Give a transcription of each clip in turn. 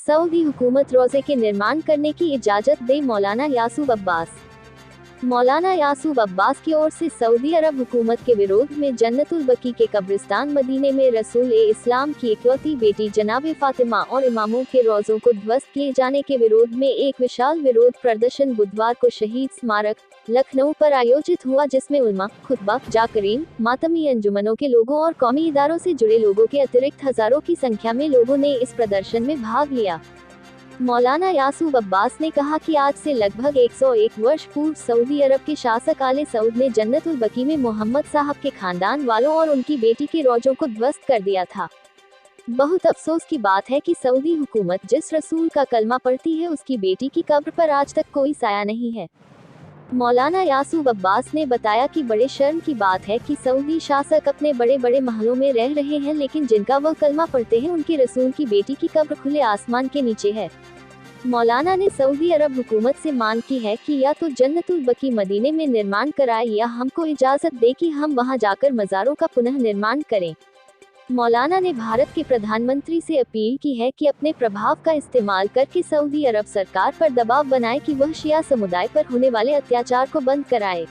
Saudi हुकूमत रोज़े के निर्माण करने की इजाज़त दे। मौलाना यासूब अब्बास। मौलाना यासूब अब्बास की ओर से सऊदी अरब हुकूमत के विरोध में जन्नतुल बकी के कब्रिस्तान मदीने में रसूल-ए-इस्लाम की इकलौती बेटी जनाब फातिमा और इमामों के रोज़ों को ध्वस्त किए जाने के विरोध में एक विशाल विरोध प्रदर्शन बुधवार को शहीद स्मारक लखनऊ पर आयोजित हुआ, जिसमें उलमा, खुतबा, जाकरीन, मातमी अंजुमनों के लोगों और कौमी इदारों से जुड़े लोगों के अतिरिक्त हजारों की संख्या में लोगों ने इस प्रदर्शन में भाग लिया। मौलाना यासूब अब्बास ने कहा कि आज से लगभग 101 वर्ष पूर्व सऊदी अरब के शासक आले सऊद ने जन्नतुल बकी में मोहम्मद साहब के खानदान वालों और उनकी बेटी के रोजों को ध्वस्त कर दिया था। बहुत अफसोस की बात है कि सऊदी हुकूमत जिस रसूल का कलमा पढ़ती है, उसकी बेटी की कब्र पर आज तक कोई साया नहीं है। मौलाना यासूब अब्बास ने बताया कि बड़े शर्म की बात है कि सऊदी शासक अपने बड़े बड़े महलों में रह रहे हैं, लेकिन जिनका वह कलमा पढ़ते हैं उनके रसूल की बेटी की कब्र खुले आसमान के नीचे है। मौलाना ने सऊदी अरब हुकूमत से मांग की है कि या तो जन्नतुल बकी मदीने में निर्माण कराए या हमको इजाज़त दे कि हम वहां जाकर मज़ारों का पुनः निर्माण करें। मौलाना ने भारत के प्रधानमंत्री से अपील की है कि अपने प्रभाव का इस्तेमाल करके सऊदी अरब सरकार पर दबाव बनाए कि वह शिया समुदाय पर होने वाले अत्याचार को बंद कराए।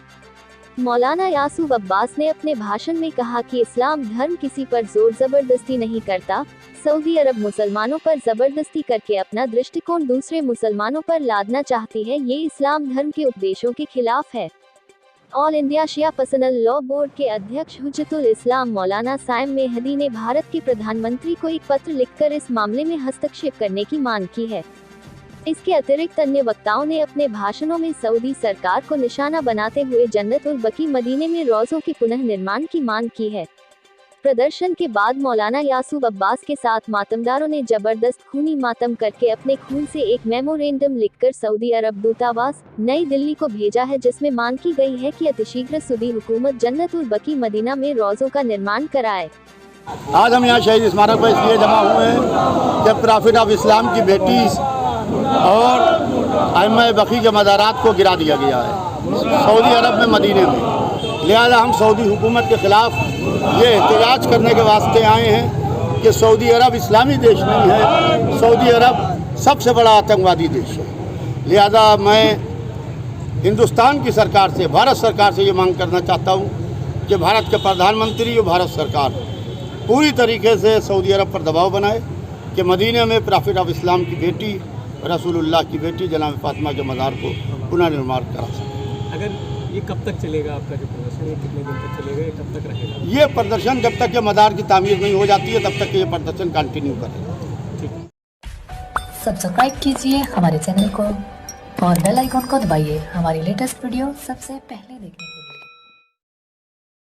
मौलाना यासूब अब्बास ने अपने भाषण में कहा कि इस्लाम धर्म किसी पर जोर जबरदस्ती नहीं करता। सऊदी अरब मुसलमानों पर जबरदस्ती करके अपना दृष्टिकोण दूसरे मुसलमानों पर लादना चाहती है। ये इस्लाम धर्म के उपदेशों के खिलाफ है। ऑल इंडिया शिया पर्सनल लॉ बोर्ड के अध्यक्ष हुज्जतुल इस्लाम मौलाना साइम मेहदी ने भारत के प्रधानमंत्री को एक पत्र लिखकर इस मामले में हस्तक्षेप करने की मांग की है। इसके अतिरिक्त अन्य वक्ताओं ने अपने भाषणों में सऊदी सरकार को निशाना बनाते हुए जन्नतुल बकी मदीने में रोज़ों के पुनः निर्माण की मांग की है। प्रदर्शन के बाद मौलाना यासूब अब्बास के साथ मातमदारों ने जबरदस्त खूनी मातम करके अपने खून से एक मेमोरेंडम लिखकर सऊदी अरब दूतावास नई दिल्ली को भेजा है, जिसमें मांग की गई है कि अतिशीघ्र सऊदी हुकूमत जन्नतुल बकी मदीना में रोज़ों का निर्माण कराए। आज हम यहाँ शहीद स्मारक पर इसलिए जमा हुए हैं कि प्रॉफिट ऑफ इस्लाम की बेटी और अइम्मा बकी के मज़ारात को गिरा दिया गया है सऊदी अरब में मदीने में। लिहाजा हम सऊदी हुकूमत के ख़िलाफ़ ये एहतजाज करने के वास्ते आए हैं कि सऊदी अरब इस्लामी देश नहीं है, सऊदी अरब सबसे बड़ा आतंकवादी देश है। लिहाजा मैं हिंदुस्तान की सरकार से, भारत सरकार से ये मांग करना चाहता हूँ कि भारत के प्रधानमंत्री और भारत सरकार पूरी तरीके से सऊदी अरब पर दबाव बनाए कि मदीने में प्रॉफिट ऑफ इस्लाम की बेटी रसूलुल्लाह की बेटी जनाब फातिमा के मज़ार को पुनर्निर्माण करा सकें। अगर ये कब तक चलेगा आपका जो प्रदर्शन, ये कितने दिन तक चलेगा, ये कब तक रहेगा? ये प्रदर्शन जब तक ये मज़ार की तामीर नहीं हो जाती है तब तक ये प्रदर्शन कंटिन्यू करेगा। सब्सक्राइब कीजिए हमारे चैनल को और बेल आइकॉन को दबाइए हमारी लेटेस्ट वीडियो सबसे पहले देखने के लिए।